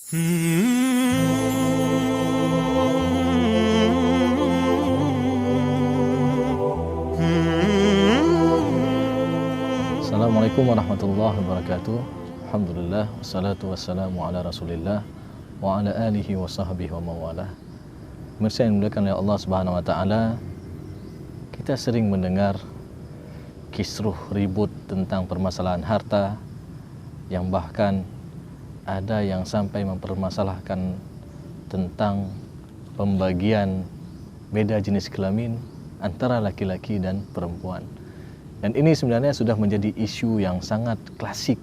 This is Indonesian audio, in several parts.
Assalamualaikum warahmatullahi wabarakatuh. Alhamdulillah, wassalatu wassalamu ala rasulillah wa ala alihi wa sahbihi wa mawalah. Pemirsa yang dimuliakan oleh Allah Subhanahu wa taala, kita sering mendengar kisruh ribut tentang permasalahan harta, yang bahkan ada yang sampai mempermasalahkan tentang pembagian beda jenis kelamin antara laki-laki dan perempuan. Dan ini sebenarnya sudah menjadi isu yang sangat klasik,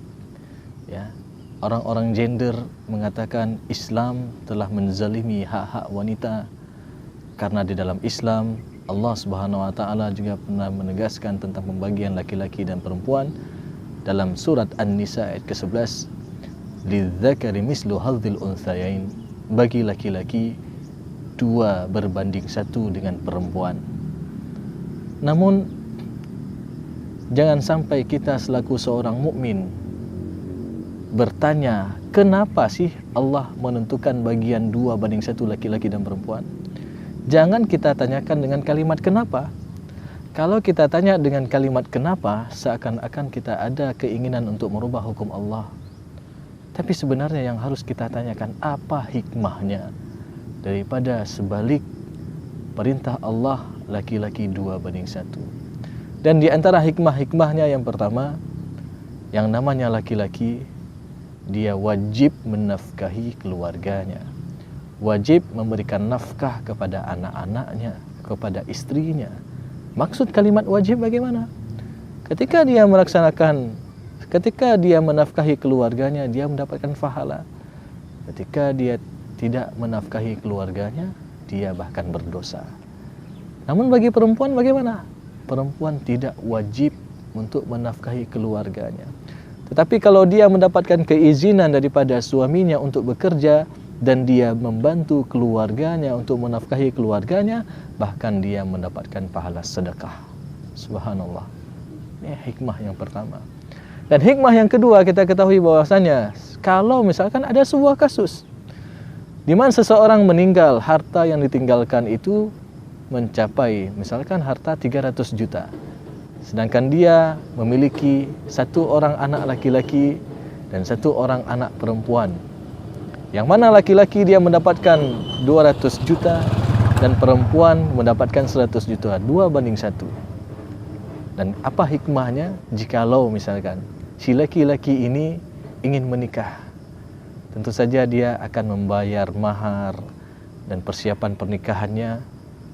ya. Orang-orang gender mengatakan Islam telah menzalimi hak-hak wanita, karena di dalam Islam Allah Subhanahu wa taala juga pernah menegaskan tentang pembagian laki-laki dan perempuan dalam surat An-Nisa ayat ke-11, lidzakari mislu hadzil unthayain, bagi laki-laki 2 berbanding 1 dengan perempuan. Namun jangan sampai kita selaku seorang mukmin bertanya, kenapa sih Allah menentukan bagian 2 banding 1 laki-laki dan perempuan? Jangan kita tanyakan dengan kalimat kenapa. Kalau kita tanya dengan kalimat kenapa, seakan-akan kita ada keinginan untuk merubah hukum Allah. Tapi sebenarnya yang harus kita tanyakan, apa hikmahnya daripada sebalik perintah Allah laki-laki 2 banding 1. Dan di antara hikmah-hikmahnya yang pertama, yang namanya laki-laki, dia wajib menafkahi keluarganya, wajib memberikan nafkah kepada anak-anaknya, kepada istrinya. Maksud kalimat wajib bagaimana? Ketika dia menafkahi keluarganya, dia mendapatkan pahala. Ketika dia tidak menafkahi keluarganya, dia bahkan berdosa. Namun bagi perempuan bagaimana? Perempuan tidak wajib untuk menafkahi keluarganya. Tetapi kalau dia mendapatkan keizinan daripada suaminya untuk bekerja, dan dia membantu keluarganya untuk menafkahi keluarganya, bahkan dia mendapatkan pahala sedekah. Subhanallah. Ini hikmah yang pertama. Dan hikmah yang kedua, kita ketahui bahwasanya kalau misalkan ada sebuah kasus di mana seseorang meninggal, harta yang ditinggalkan itu mencapai misalkan harta 300 juta. Sedangkan dia memiliki 1 orang anak laki-laki dan 1 orang anak perempuan. Yang mana laki-laki dia mendapatkan 200 juta dan perempuan mendapatkan 100 juta, 2 banding 1. Dan apa hikmahnya jikalau misalkan si laki-laki ini ingin menikah? Tentu saja dia akan membayar mahar dan persiapan pernikahannya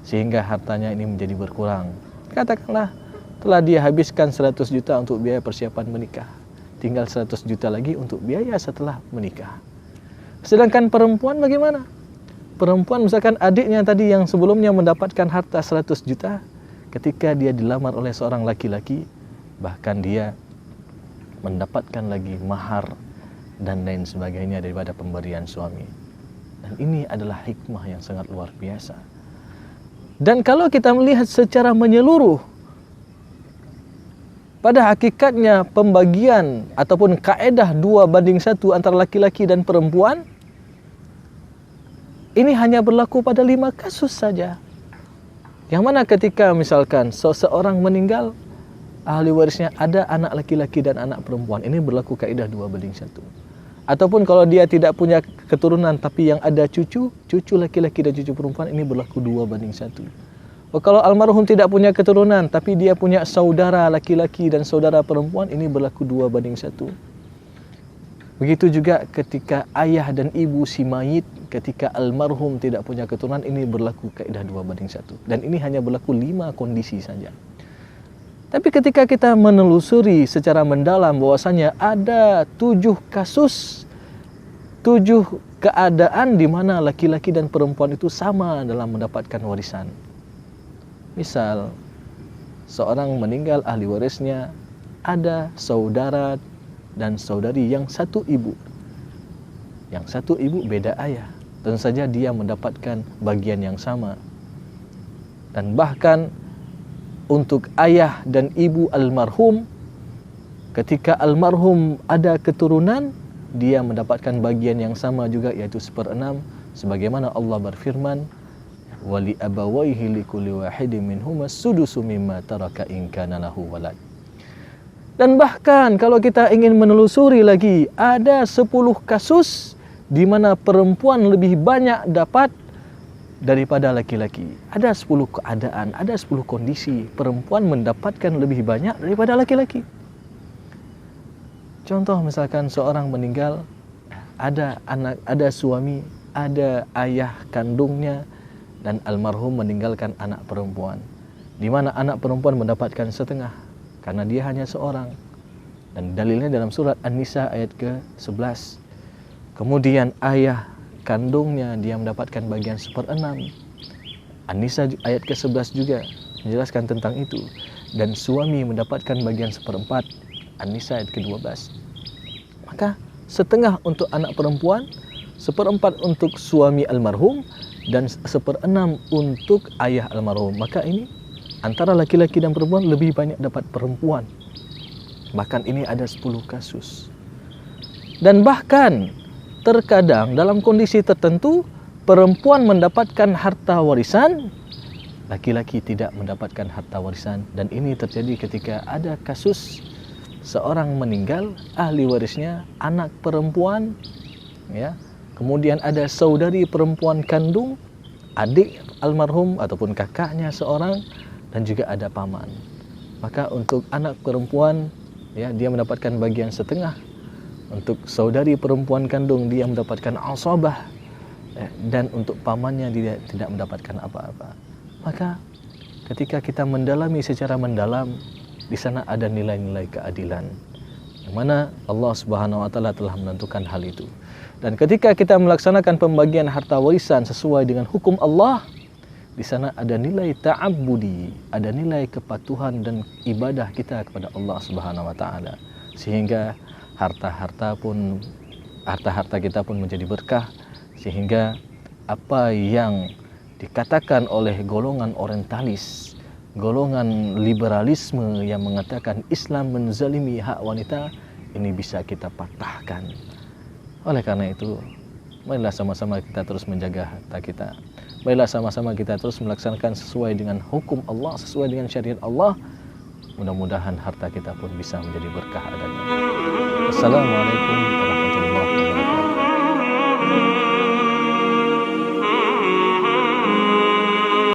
sehingga hartanya ini menjadi berkurang. Katakanlah telah dia habiskan 100 juta untuk biaya persiapan menikah, tinggal 100 juta lagi untuk biaya setelah menikah. Sedangkan perempuan bagaimana? Perempuan misalkan adiknya tadi yang sebelumnya mendapatkan harta 100 juta, ketika dia dilamar oleh seorang laki-laki, bahkan dia mendapatkan lagi mahar dan lain sebagainya daripada pemberian suami. Dan ini adalah hikmah yang sangat luar biasa. Dan kalau kita melihat secara menyeluruh, pada hakikatnya pembagian ataupun kaedah 2 banding 1 antara laki-laki dan perempuan ini hanya berlaku pada 5 kasus saja. Yang mana ketika misalkan seseorang meninggal, ahli warisnya ada anak laki-laki dan anak perempuan, ini berlaku kaedah 2 banding 1. Ataupun kalau dia tidak punya keturunan tapi yang ada cucu laki-laki dan cucu perempuan, ini berlaku 2 banding 1. Kalau almarhum tidak punya keturunan tapi dia punya saudara laki-laki dan saudara perempuan, ini berlaku 2 banding 1. Begitu juga ketika ayah dan ibu si mayit, ketika almarhum tidak punya keturunan, ini berlaku kaidah 2 banding 1. Dan ini hanya berlaku 5 kondisi saja. Tapi ketika kita menelusuri secara mendalam bahwasanya ada 7 kasus, 7 keadaan di mana laki-laki dan perempuan itu sama dalam mendapatkan warisan. Misal, seorang meninggal, ahli warisnya ada saudara dan saudari yang satu ibu. Yang satu ibu beda ayah. Tentu saja dia mendapatkan bagian yang sama. Dan bahkan untuk ayah dan ibu almarhum, ketika almarhum ada keturunan, dia mendapatkan bagian yang sama juga, yaitu 1/6, sebagaimana Allah berfirman, wali abawaihi likulli wahidin minhuma sudusu mimma taraka in kana lahu walad. Dan bahkan kalau kita ingin menelusuri lagi, ada 10 kasus di mana perempuan lebih banyak dapat daripada laki-laki. Ada 10 keadaan, ada 10 kondisi perempuan mendapatkan lebih banyak daripada laki-laki. Contoh misalkan seorang meninggal, ada anak, ada suami, ada ayah kandungnya, dan almarhum meninggalkan anak perempuan, di mana anak perempuan mendapatkan setengah karena dia hanya seorang, dan dalilnya dalam surat An-Nisa ayat ke-11. Kemudian ayah kandungnya dia mendapatkan bagian 1/6. An-Nisa ayat ke-11 juga menjelaskan tentang itu. Dan suami mendapatkan bagian 1/4. An-Nisa ayat ke-12. Maka setengah untuk anak perempuan, 1/4 untuk suami almarhum, dan 1/6 untuk ayah almarhum. Maka ini antara laki-laki dan perempuan lebih banyak dapat perempuan. Bahkan ini ada 10 kasus. Dan bahkan terkadang dalam kondisi tertentu perempuan mendapatkan harta warisan, laki-laki tidak mendapatkan harta warisan. Dan ini terjadi ketika ada kasus seorang meninggal, ahli warisnya anak perempuan, ya. Kemudian ada saudari perempuan kandung, adik almarhum ataupun kakaknya seorang, dan juga ada paman. Maka untuk anak perempuan, ya, dia mendapatkan bagian setengah. Untuk saudari perempuan kandung dia mendapatkan asabah, dan untuk pamannya dia tidak mendapatkan apa-apa. Maka ketika kita mendalami secara mendalam, di sana ada nilai-nilai keadilan, yang mana Allah Subhanahu wa taala telah menentukan hal itu. Dan ketika kita melaksanakan pembagian harta warisan sesuai dengan hukum Allah, di sana ada nilai ta'abbudi, ada nilai kepatuhan dan ibadah kita kepada Allah Subhanahu wa taala, sehingga harta-harta kita pun menjadi berkah, sehingga apa yang dikatakan oleh golongan orientalis, golongan liberalisme yang mengatakan Islam menzalimi hak wanita, ini bisa kita patahkan. Oleh karena itu, marilah sama-sama kita terus menjaga harta kita. Marilah sama-sama kita terus melaksanakan sesuai dengan hukum Allah, sesuai dengan syariat Allah. Mudah-mudahan harta kita pun bisa menjadi berkah adanya. Assalamualaikum warahmatullahi wabarakatuh.